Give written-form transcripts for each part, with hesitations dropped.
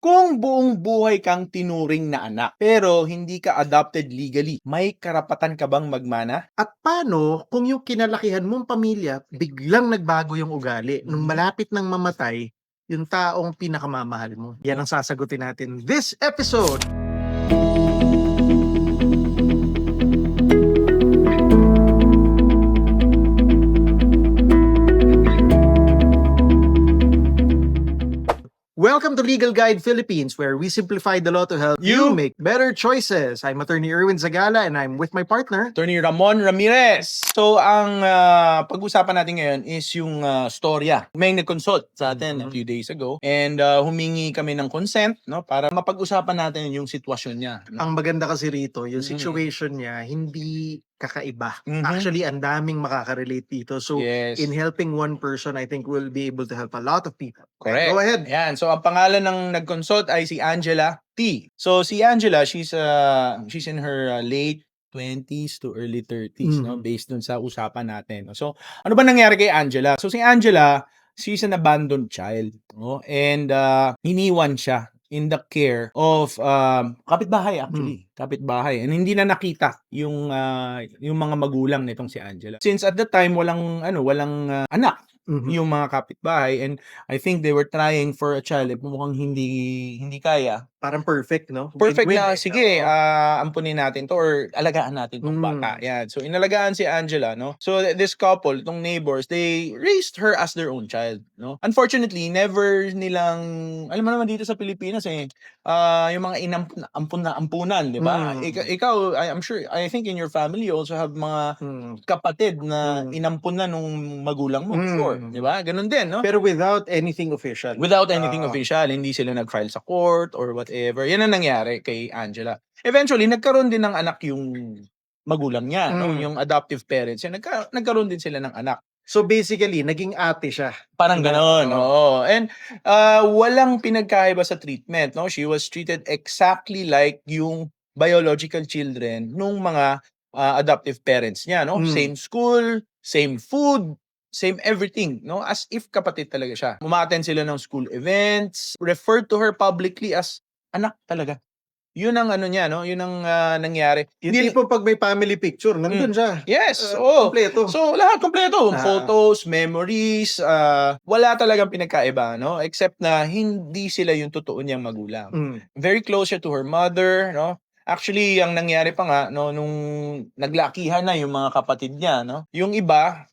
Kung buong buhay kang tinuring na anak, pero hindi ka adopted legally, may karapatan ka bang magmana? At paano kung yung kinalakihan mong pamilya biglang nagbago yung ugali nung malapit nang mamatay yung taong pinakamamahal mo? Yan ang sasagutin natin this episode. Welcome to Legal Guide Philippines, where we simplify the law to help you make better choices. I'm Attorney Erwin Zagala and I'm with my partner. Attorney Ramon Ramirez. So, ang pag-usapan natin ngayon is yung storya. May nag-consult sa atin a few days ago and humingi kami ng consent, no, para mapag-usapan natin yung sitwasyon niya. No? Ang maganda kasi rito, yung situation niya hindi kakaiba. Actually, ang daming makaka-relate dito. So, Yes. in helping one person, I think we'll be able to help a lot of people. Correct. Go ahead. Ayan. So, ang pangalan ng nag-consult ay si Angela T. So, si Angela, she's in her late 20s to early 30s, no? Based dun sa usapan natin. No? So, ano ba nangyari kay Angela? So, si Angela, she's an abandoned child, no? And hiniwan siya in the care of kapitbahay actually. Kapitbahay. And hindi na nakita yung mga magulang nitong si Angela. Since at the time walang anak yung mga kapitbahay, and I think they were trying for a child. Mukhang hindi kaya. Parang perfect, no? Perfect na, Win-win. sige, Oo. ampunin natin to or alagaan natin tong bata. Yan. So, inalagaan si Angela, no? So, this couple, itong neighbors, they raised her as their own child, no? Unfortunately, never nilang, alam mo naman dito sa Pilipinas, yung mga ampunan, di ba? Ikaw, I'm sure, I think in your family, you also have mga kapatid na inampunan nung magulang mo before, di ba? Ganun din, no? Pero without anything official. Without anything official, hindi sila nag-file sa court or whatever. Yan ang nangyari kay Angela. Eventually, nagkaroon din ng anak yung magulang niya, no? Yung adoptive parents niya. Nagkaroon din sila ng anak. So basically, naging ate siya. Parang ganon, oo. And walang pinagkaiba sa treatment, no? She was treated exactly like yung biological children nung mga adoptive parents niya, no? Same school, same food, same everything, no? As if kapatid talaga siya. Umattend sila ng school events, referred to her publicly as anak talaga. Yun ang ano niya, no? Yun ang nangyari. Yung tipo pag may family picture, nandun siya. Yes, oo. Kompleto. So, lahat kompleto. Photos, memories, wala talagang pinagkaiba, no? Except na hindi sila yung totoo niyang magulang. Very close siya to her mother, no? Actually, ang nangyari pa nga, no, nung naglakihan na yung mga kapatid niya, no? Yung iba,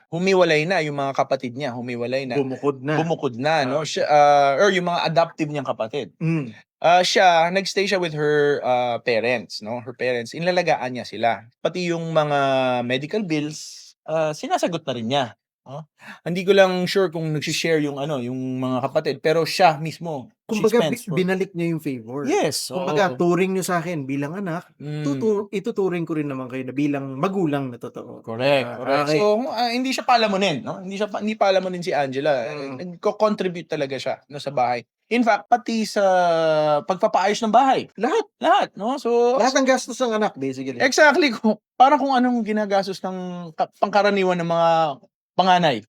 humiwalay na yung mga kapatid niya, humiwalay na. Bumukod na, no? Siya, or yung mga adoptive niyang kapatid. Nagstay siya with her parents, no? Her parents, inalagaan niya sila. Pati yung mga medical bills, sinasagot na rin niya. No? Hindi ko lang sure kung nag-share yung mga kapatid, pero siya mismo, kumbaga binalik niya yung favor. Yes. Kumbaga turing niyo sa akin bilang anak, ituturing ko rin naman kayo na bilang magulang na totoo. Correct. Okay. So, hindi siya palamunin, no? Hindi palamunin si Angela. Nagko-contribute talaga siya, no, sa bahay. In fact, pati sa pagpapaayos ng bahay. Lahat, no? So, lahat ng gastos ng anak, basically. Exactly. Parang kung anong ginagastos ng pangkaraniwan ng mga panganay.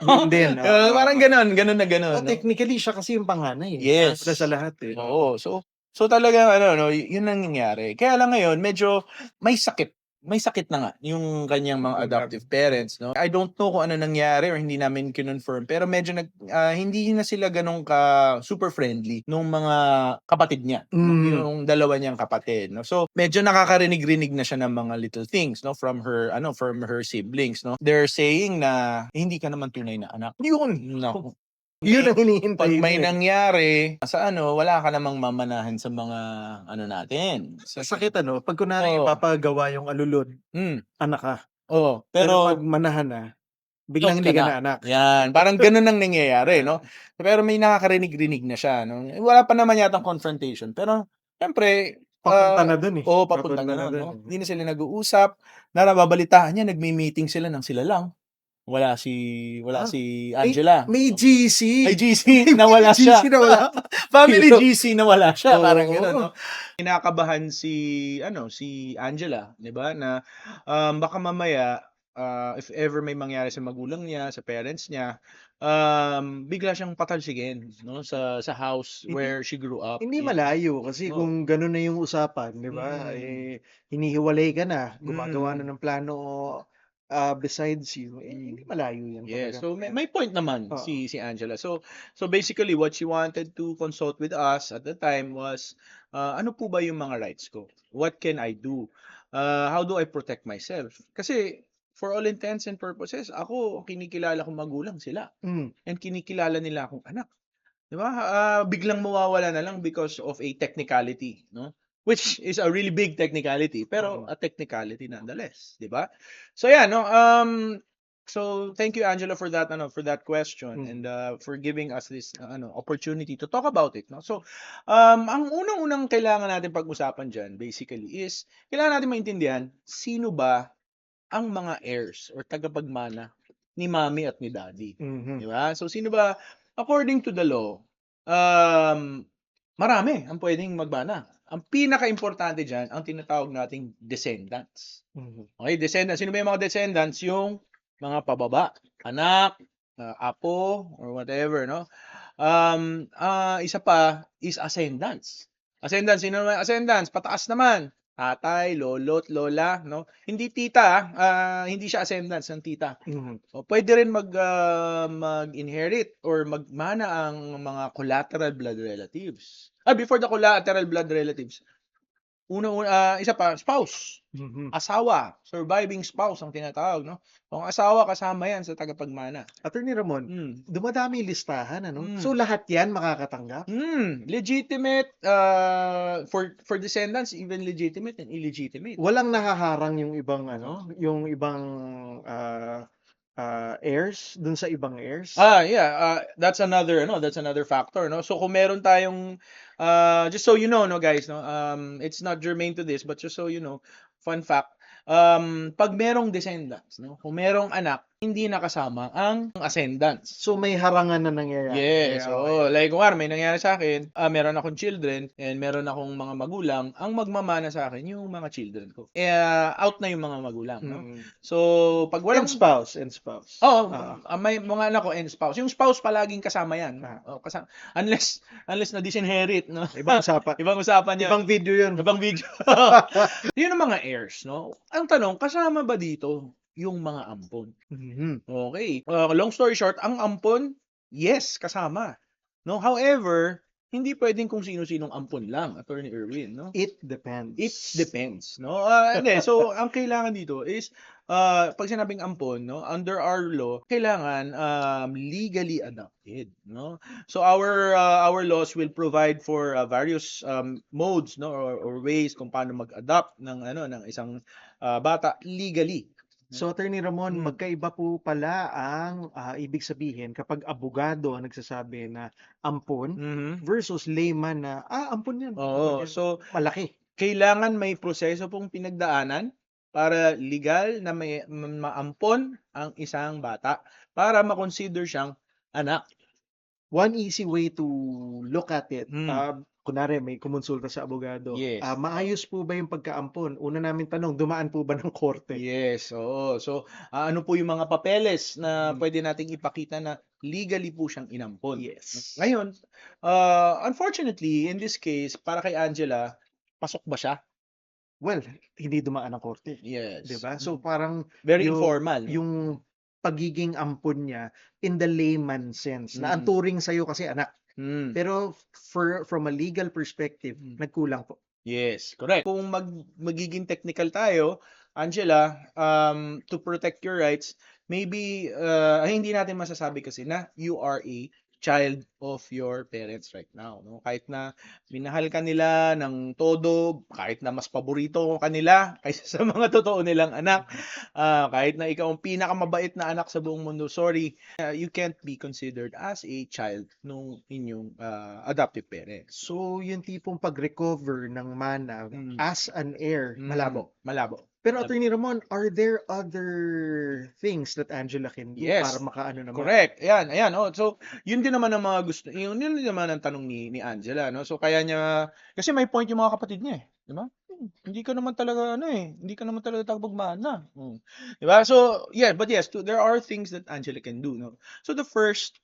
Yun din. Parang ganun na ganun. Technically, siya kasi yung panganay. Yes. Sa lahat. Oo. So talagang yun ang nangyari. Kaya lang ngayon, medyo may sakit. May sakit na nga yung kanyang mga adoptive parents, no? I don't know kung ano nangyari or hindi namin kinonfirm, pero medyo hindi na sila ganun ka super friendly nung mga kapatid niya, yung dalawa niyang kapatid, no? So medyo nakakarinig-rinig na siya ng mga little things, no, from her siblings, no? They're saying na hindi ka naman tunay na anak. Yun, no. Yun ang hinihintay. Pag may nangyari sa wala ka namang mamanahan sa mga natin. Sakit pag kunwari papagawa yung alulod, anak ka. Oo. Pero pag manahan na, biglang hindi ka na anak. Yan, parang ganun ang nangyayari, no? Pero may nakakarinig-rinig na siya, no? Wala pa naman yatang confrontation, pero syempre, papunta na dun Oo, papunta na dun, no? Hindi na sila nag-uusap, narababalitaan niya, nagmi-meeting sila ng sila lang. Wala si Angela. May GC. May GC, nawala siya. GC nawala. Family GC, nawala siya. Parang gano'n, no? Oo. Kinakabahan si Angela, 'di ba? Na baka mamaya if ever may mangyari sa magulang niya, sa parents niya, bigla siyang patalsigin, no, sa house Hindi where she grew up. hindi Yeah. malayo kasi Oo. kung gano'n na yung usapan, 'di ba, Mm. eh, hinihiwalay ka na, gumagawa na Mm. ng plano, besides you, eh, hindi malayo yan Yeah, talaga. so may point naman Oo. si Angela. So basically what she wanted to consult with us at the time was, ano po ba yung mga rights ko? What can I do? How do I protect myself? Kasi for all intents and purposes, ako kinikilala kong magulang sila Hmm, and kinikilala nila akong anak. 'Di ba? Biglang mawawala na lang because of a technicality, no? Which is a really big technicality, pero mm, a technicality nonetheless, 'di ba? So yeah, no, so thank you Angela for that for that question and mm, for giving us this opportunity to talk about it, no? So ang unang-unang kailangan natin pag-usapan diyan basically is kailangan natin maintindihan sino ba ang mga heirs or tagapagmana ni mommy at ni daddy, mhm, 'di ba? So sino ba according to the law, um, marami ang puwedeng magmana. Ang pinakaimportante diyan ang tinatawag nating descendants. mhm. Okay, descendants. Sino ba yung mga descendants? Yung mga pababa, anak, apo, or whatever, no? Isa pa is ascendants. Ascendants, sino naman yung ascendants? Pataas naman. Tatay, lolo't lola, no? Hindi tita, hindi siya ascendants ng tita. Mhm. O pwede rin mag-inherit or magmana ang mga collateral blood relatives. Before the collateral blood relatives, isa pa, spouse. Mhm. Asawa, surviving spouse ang tinatawag, no? Kung asawa, kasama yan sa tagapagmana. Attorney Ramon, Hmm. dumadami yung listahan ano? So Hmm. lahat yan makakatanggap? Legitimate, for descendants, even legitimate and illegitimate. Walang nahaharang yung ibang ano, yung ibang, ah, heirs dun sa ibang heirs? Yeah, that's another factor, no? So kung meron tayong just so you know, no guys, no, it's not germane to this, but just so you know, fun fact, pag merong descendants, no, kung merong anak, hindi nakasama ang ascendants. So may harangan na nangyayari. Yes, Okey. oo. Like kunwari may nangyari sa'kin, meron akong children and meron akong mga magulang, ang magmamana sa'kin yung mga children ko. Out na yung mga magulang, no? Mm. So, pag And walang spouse, and spouse. oo, Oo. may mga anak ko and spouse. Yung spouse palaging kasama yan, Ah. oo, unless na disinherit, no? Ibang usapan. Ibang usapan yun, Ibang video yun. ibang video. Yun ang mga heirs, no? Ang tanong, kasama ba dito yung mga ampon? Mhm. Okay. Long story short, ang ampon, yes, kasama. No, however, hindi pwedeng kung sino-sinong ampon lang, Attorney Erwin, no? It depends. It depends, no? Hindi. So, ang kailangan dito is, pag sinabing ampon, no, under our law, kailangan legally adopted, no? So, our laws will provide for various modes, no, or ways kung paano mag-adopt ng isang bata legally. So, Attorney Ramon, Mm. magkaiba po pala ang, ibig sabihin kapag abogado ang nagsasabi na ampon Mhm. versus layman na, ampon yan. Oo. Kapag So, malaki. kailangan may proseso pong pinagdaanan para legal na maampon ang isang bata para ma-consider siyang anak. One easy way to look at it, Hmm. kunwari may kumonsulta sa abogado, Yes. maayos po ba yung pagkaampon? Una naming tanong, dumaan po ba ng korte? Yes, oo. So, ano po yung mga papeles na Mhm. pwede nating ipakita na legally po siyang inampon? Yes. Ngayon, unfortunately, in this case, para kay Angela, pasok ba siya? Well, hindi dumaan ng korte, 'di Yes. ba? So, parang Very yung informal. yung pagiging ampon niya in the layman sense na ang Mm. turing sa'yo kasi anak. Mm. Pero from a legal perspective, nagkulang po. Yes, correct. Kung magiging technical tayo, Angela, to protect your rights, maybe hindi natin masasabi kasi na you are a child of your parents right now, no? Kahit na minahal ka nila ng todo, kahit na mas paborito ka nila kaysa sa mga totoo nilang anak, kahit na ikaw ang pinakamabait na anak sa buong mundo, sorry, you can't be considered as a child nung inyong adoptive parents. So, yung tipong pag-recover ng mana Mm. as an heir, malabo. Malabo. Pero Attorney Ramon, are there other things that Angela can do Yes. para makaano naman? Correct. Ayan. Oh. So, yun din naman ang mga gusto, yun din naman ang tanong ni Angela, no? So, kaya niya, kasi may point yung mga kapatid niya, eh. Di ba? hindi ka naman talaga ano, hindi ka naman talaga tagapagmana." 'Di ba? So, yeah, but yes, there are things that Angela can do, 'no? So the first,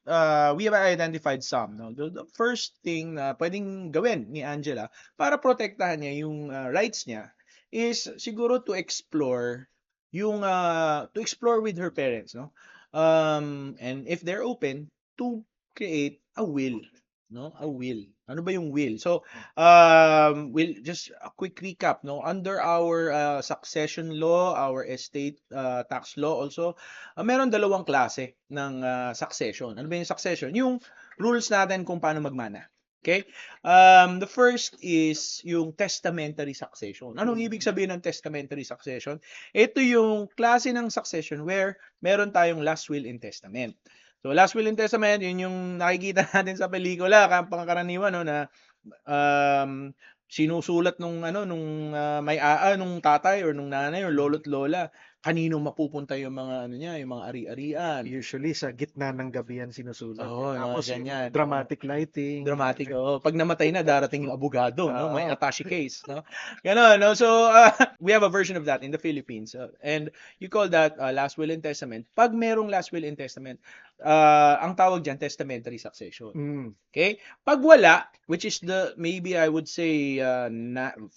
we have identified some, 'no? The first thing na puwedeng gawin ni Angela para protektahan niya yung, rights niya is siguro to explore with her parents, 'no? And if they're open, to create a will, 'no? A will. Ano ba yung will? So, just a quick recap, 'no? Under our, succession law, our estate, tax law also, meron dalawang klase ng, succession. Ano ba yung succession? Yung rules natin kung paano magmana, okay? The first is yung testamentary succession. Anong ibig sabihin ng testamentary succession? Ito yung klase ng succession where meron tayong last will and testament. So, last will and testament, yun yung nakikita natin sa pelikula, pangkaraniwan, 'no, na sinusulat nung ano, nung tatay or nung nanay or lolo't lola, kanino mapupunta yung mga ano niya, yung mga ari-arian. Usually sa gitna ng gabi yan sinusulat, Oo, yung mga tapos yung ganyan, oo. dramatic lighting. Dramatic, oo. 'Pag namatay na, darating yung abogado, 'no? May Oo. attache case, 'no? Gano'n, 'no? So, we have a version of that in the Philippines, and you call that, last will and testament. 'Pag merong last will and testament, ang tawag diyan testamentary succession. Mm. Okay? 'Pag wala, which is maybe I would say,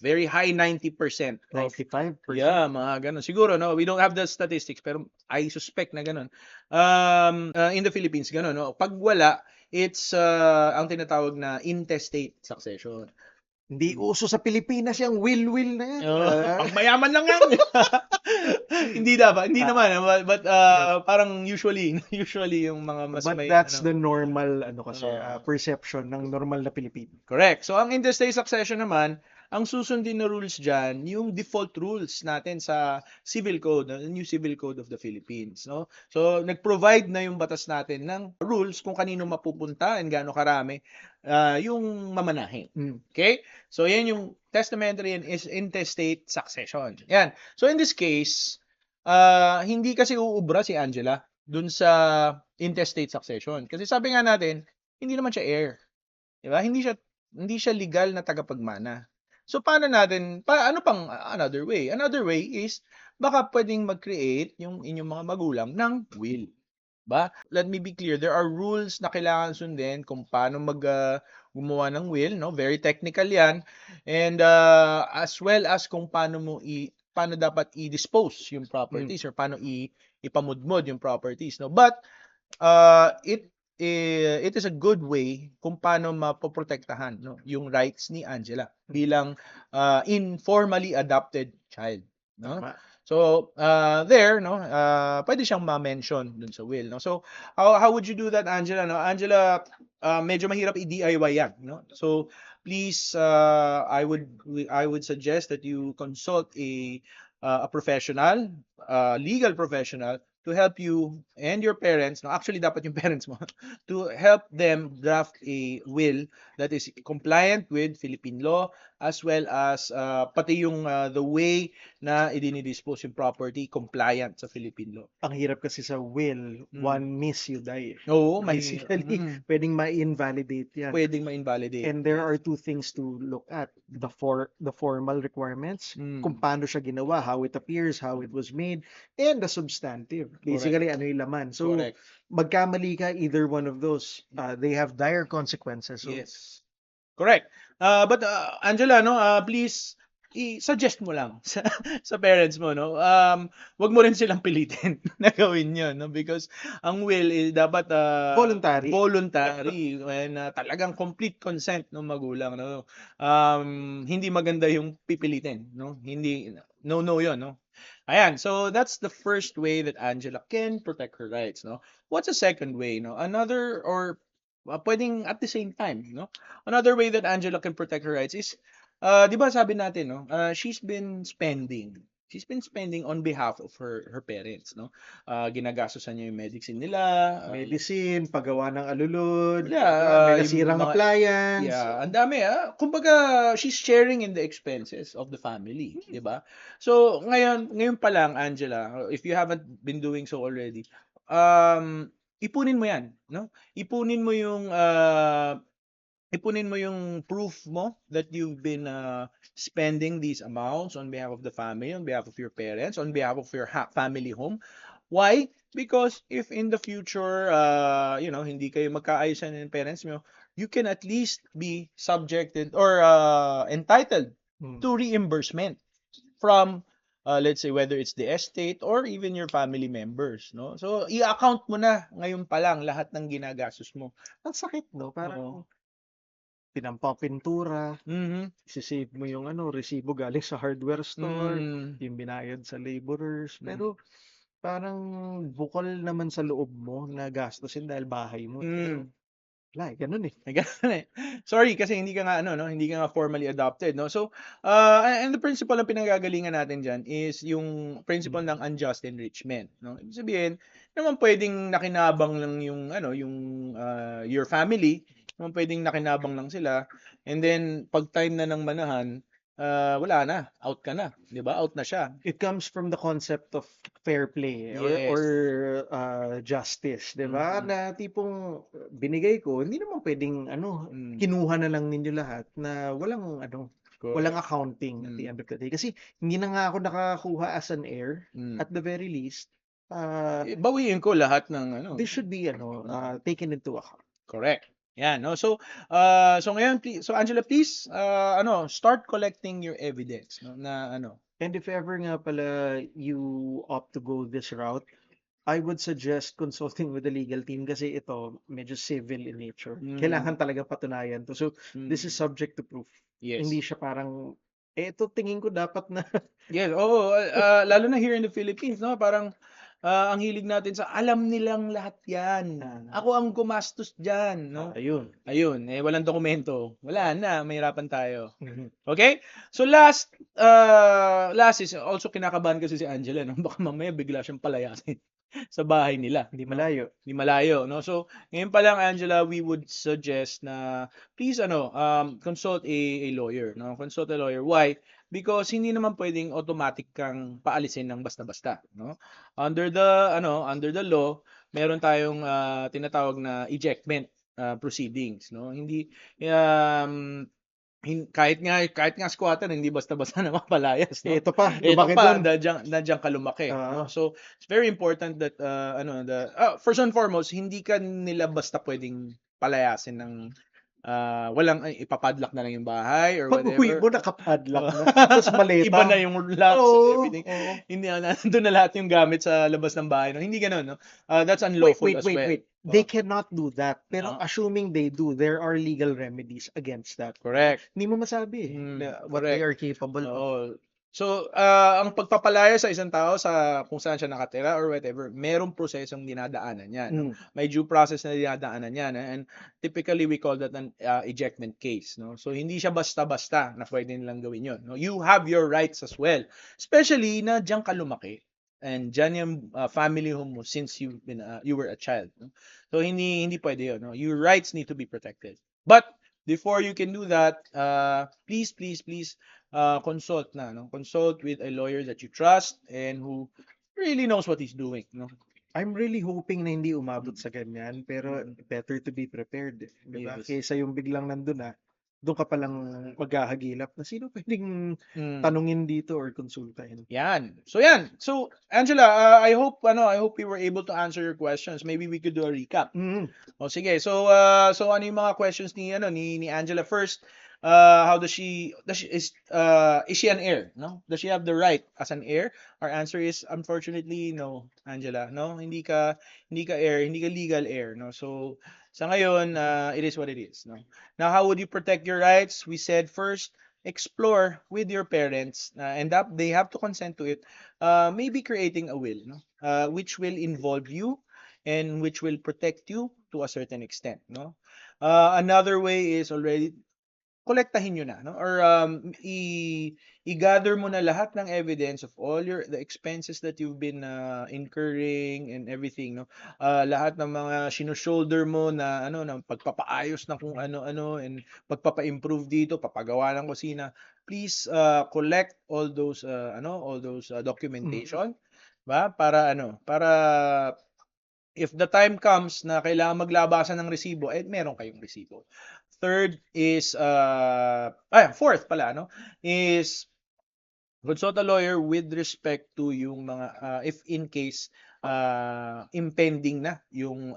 very high 90% of 95%. yeah, mga gano'n. Siguro, 'no, we don't have the statistics, pero I suspect na gano'n. In the Philippines, gano'n, 'no? 'Pag wala, it's, ang tinatawag na intestate succession. Hindi uso sa Pilipinas yung will na yan. Oo, pang mayaman lang yan. Hindi dapat, hindi naman, but, parang usually yung mga mas But may that's ano. the normal kasi Oo. perception ng normal na Pilipino. Correct. So, ang intestate succession naman, ang susundin na rules diyan, yung default rules natin sa Civil Code, the new Civil Code of the Philippines, 'no? So, nag-provide na yung batas natin ng rules kung kanino mapupunta and gaano karami, yung mamanahin. Okay? So, yan yung testamentary and intestate succession. Yan. So, in this case, hindi kasi uubra si Angela dun sa intestate succession. Kasi sabi nga natin, hindi naman siya heir. 'Di ba? Hindi siya legal na tagapagmana. So paano natin ano pang another way? Another way is baka puwedeng mag-create yung inyong mga magulang ng will, ba? Let me be clear, there are rules na kailangan sundin kung paano gumawa ng will, 'no? Very technical 'yan. And, as well as kung paano dapat i-dispose yung properties or paano ipamudmod yung properties, 'no? But, it is a good way kung paano mapoprotektahan, 'no, yung rights ni Angela bilang, informally adopted child, 'no? Tama. So, there, 'no, puwede siyang ma-mention dun sa will, 'no? So, how would you do that, Angela, 'no? Angela, medyo mahirap i-DIY 'yan, 'no? So, please, I would suggest that you consult a professional, legal professional to help you and your parents, no, actually dapat yung parents mo, to help them draft a will that is compliant with Philippine law as well as, pati yung, the way na idinidispose yung property compliant sa Philippine law. Ang hirap kasi sa will, one miss you die. Oo, Basically, pwedeng ma-invalidate yan. Pwedeng ma-invalidate. And there are two things to look at. The formal requirements, kung paano siya ginawa, how it appears, how it was made, and the substantive. Basically, ano yung laman. So, Correct. magkamali ka, either one of those, they have dire consequences. So, Yes. Correct. But, Angela, no, please i-suggest mo lang sa parents mo, no. Wag mo rin silang pilitin na gawin 'yon, no, because ang will is dapat, Voluntary. voluntary and, talagang complete consent ng magulang, no. Hindi maganda yung pipilitin, no. Hindi no 'yon, no. Ayan, so that's the first way that Angela can protect her rights, no. What's a second way, no? Another or puwedeng at the same time, no? Another way that Angela can protect her rights is, 'di ba sabi natin, no, she's been spending on behalf of her parents, no? Ginagastusan niya yung medicine nila, medicine, paggawa ng alulod, Yeah, may yung nasirang mga appliance. yeah, ang dami, kumbaga she's sharing in the expenses of the family, 'di ba? So ngayon pa lang, Angela, if you haven't been doing so already, ipunin mo 'yan, no? Ipunin mo yung, ipunin mo yung proof mo that you've been spending these amounts on behalf of the family, on behalf of your parents, on behalf of your family home. Why? Because if in the future, hindi kayo magkaayusan ng parents mo, you can at least be subjected or entitled Mm. to reimbursement from let's say whether it's the estate or even your family members, no? So i-account mo na ngayon pa lang lahat ng ginagastos mo. Ang sakit, no? Oo. Parang pinampapintura, Mhm. isi-save mo yung resibo galing sa hardware store, Mm. yung binayad sa laborers, Mm. pero parang bukal naman sa loob mo na gastusin dahil bahay mo. Pero Mm. wala, ganun eh. Ay ganun eh. Sorry kasi hindi ka nga ano 'no, hindi ka nga formally adopted 'no. So, and the principle na pinanggagalingan natin diyan is yung principle ng unjust enrichment 'no. Ibig sabihin, naman puwedeng nakinabang lang yung ano, yung, your family, naman puwedeng nakinabang lang sila and then 'pag time na ng manahan, wala na, out ka na, 'di ba? Out na siya. It comes from the concept of fair play or Yes. justice, 'di ba? Mm. Na tipong binigay ko, hindi naman pwedeng Mm. kinuha na lang ninyo lahat na walang walang Correct. accounting at the Mm. end of the day. Kasi hindi na nga ako nakakuha as an heir, Mm. at the very least, uh, Bawiin ko lahat ng ano. this should be taken into account. Correct. Yan, no? So, so ngayon, so Angela, please, start collecting your evidence, no? Na ano. And if ever nga pala you opt to go this route, I would suggest consulting with the legal team kasi ito medyo civil in nature. Kailangan talaga patunayan to. So, this is subject to proof. Yes. Hindi siya parang, ito tingin ko dapat na. Yes, oo, lalo na here in the Philippines, no? Parang ang hilig natin sa alam nilang lahat 'yan. Ako ang gumastos diyan, no? Ayun. Ayun, eh walang dokumento. Wala na, mahirapan tayo. Mhm. Okay? So last is also kinakabahan kasi si Angela, no? Baka mamaya bigla siyang palayasin sa bahay nila. Hindi no? malayo. Hindi malayo, no? So, ngayon pa lang, Angela, we would suggest na please, consult a lawyer, no? Consult a lawyer. Why? Because hindi naman pwedeng automatic kang paalisin ng basta-basta, no? Under the law, meron tayong tinatawag na ejectment proceedings, no? Hindi kahit nga squatter hindi basta-basta na mapalayas, no? Ito pa, Ito lumaki pa dun. nandiyan ka lumaki, no? So it's very important that first and foremost hindi ka nila basta pwedeng palayasin ng walang ipapadlock na lang yung bahay or Pag-uwi whatever. mo nakapadlock na. Tapos maleta. Iba na yung locks and Oo, everything. oo. Hindi nandun na lahat yung gamit sa labas ng bahay, no? Hindi ganoon, no? That's Wait, unlawful wait, as wait, well. wait. They cannot do that. Pero Oo. assuming they do, there are legal remedies against that. Correct. Hindi mo masabi what they are capable of. Oo. So, ang pagpapalaya sa isang tao sa kung saan siya nakatira or whatever, merong prosesong dinadaanan yan. No? May due process na dinadaanan yan. And typically, we call that an ejectment case. No? So, hindi siya basta-basta na pwede nilang gawin yun. No? You have your rights as well. Especially na diyan ka lumaki. And diyan yung family home mo since you were a child. No? So, hindi pwede yun. No? Your rights need to be protected. But, before you can do that, please consult with a lawyer that you trust and who really knows what he's doing, no? I'm really hoping na hindi umabot sa ganyan, pero better to be prepared, di ba? Yes. Kaysa yung biglang nandun na, doon ka palang maghahagilap na sino pwedeng tanungin dito or konsultahin. Yan. So Angela, I hope we were able to answer your questions. Maybe we could do a recap. O sige. So ano yung mga questions ni Angela first? How does she is she an heir, no? Does she have the right as an heir? Our answer is unfortunately no, Angela. No, hindi ka heir, hindi ka legal heir, no? So sa ngayon, it is what it is, no? Now, how would you protect your rights? We said first, explore with your parents and that they have to consent to it. Maybe creating a will, no? Which will involve you and which will protect you to a certain extent, no? Another way is already kolektahin nyo na, no? Or i-gather mo na lahat ng evidence of all the expenses that you've been incurring and everything, no? Lahat ng mga shoulder mo na ng pagpapaayos ng kung ano-ano and pagpapa-improve dito, papagawa ng kusina. Please collect all those documentation, ba? Para if the time comes na kailangan maglabasan ng resibo, meron kayong resibo. third is fourth pala, no? Is consult a lawyer with respect to yung mga if in case impending na yung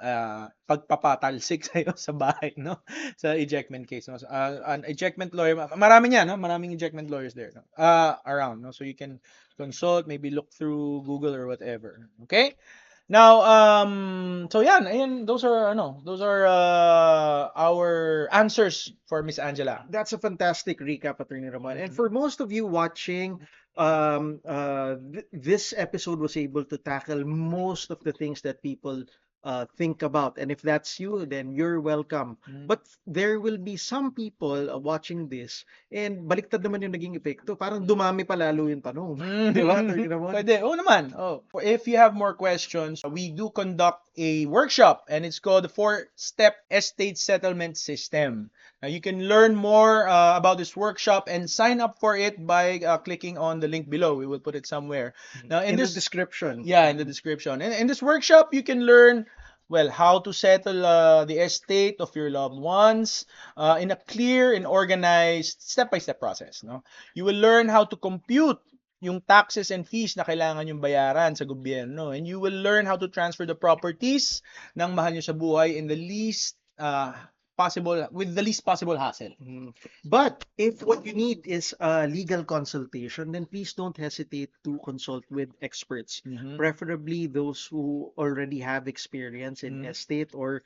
pagpapatalsik sa'yo sa bahay, no? Sa ejectment case, no? So, an ejectment lawyer, marami niya, no? Maraming ejectment lawyers there, no? Around, no? So you can consult, maybe look through Google or whatever. Okay? Now, so yan, ayan, those are our answers for Miss Angela. That's a fantastic recap, Attorney Ramon. And for most of you watching, this episode was able to tackle most of the things that people think about. And if that's you, then you're welcome. But there will be some people watching this, and baliktad naman yung naging epekto. Parang dumami pa lalo yung tanong. Di ba, Attorney Ramon? Pwede. Oo naman. Oh. If you have more questions, we do conduct a workshop and it's called the 4-step estate settlement system. Now, you can learn more about this workshop and sign up for it by clicking on the link below. We will put it somewhere. Now, in the description. Yeah, in the description. And in this workshop, you can learn, well, how to settle the estate of your loved ones in a clear and organized step-by-step process. No? You will learn how to compute yung taxes and fees na kailangan yung bayaran sa gobyerno. And you will learn how to transfer the properties ng mahal nyo sa buhay in the least with the least possible hassle. But if what you need is a legal consultation, then please don't hesitate to consult with experts, preferably those who already have experience in estate or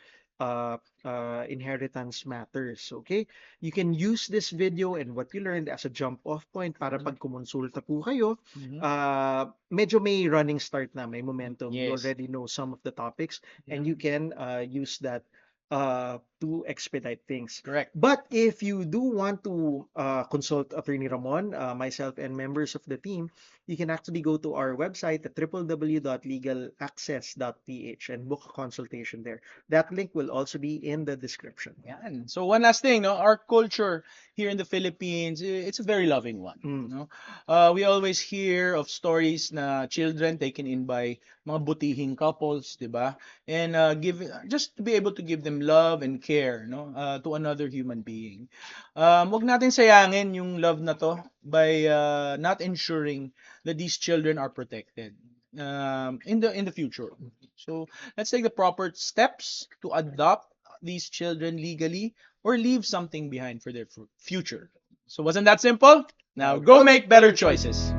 inheritance matters. Okay, you can use this video and what you learned as a jump-off point para pag kumonsulta po kayo, medyo may running start na, may momentum. You Yes. already know some of the topics, and you can use that to expedite things. Correct. But if you do want to consult Attorney Ramon, myself, and members of the team, you can actually go to our website at www.legalaccess.ph and book a consultation there. That link will also be in the description. Yan. So one last thing, no, our culture here in the Philippines, it's a very loving one. No? We always hear of stories na children taken in by mga butihing couples, di ba? And just to be able to give them love and care, no, to another human being. Wag natin sayangin yung love na to by not ensuring that these children are protected in the future. So let's take the proper steps to adopt these children legally or leave something behind for their future. So wasn't that simple? Now go make better choices.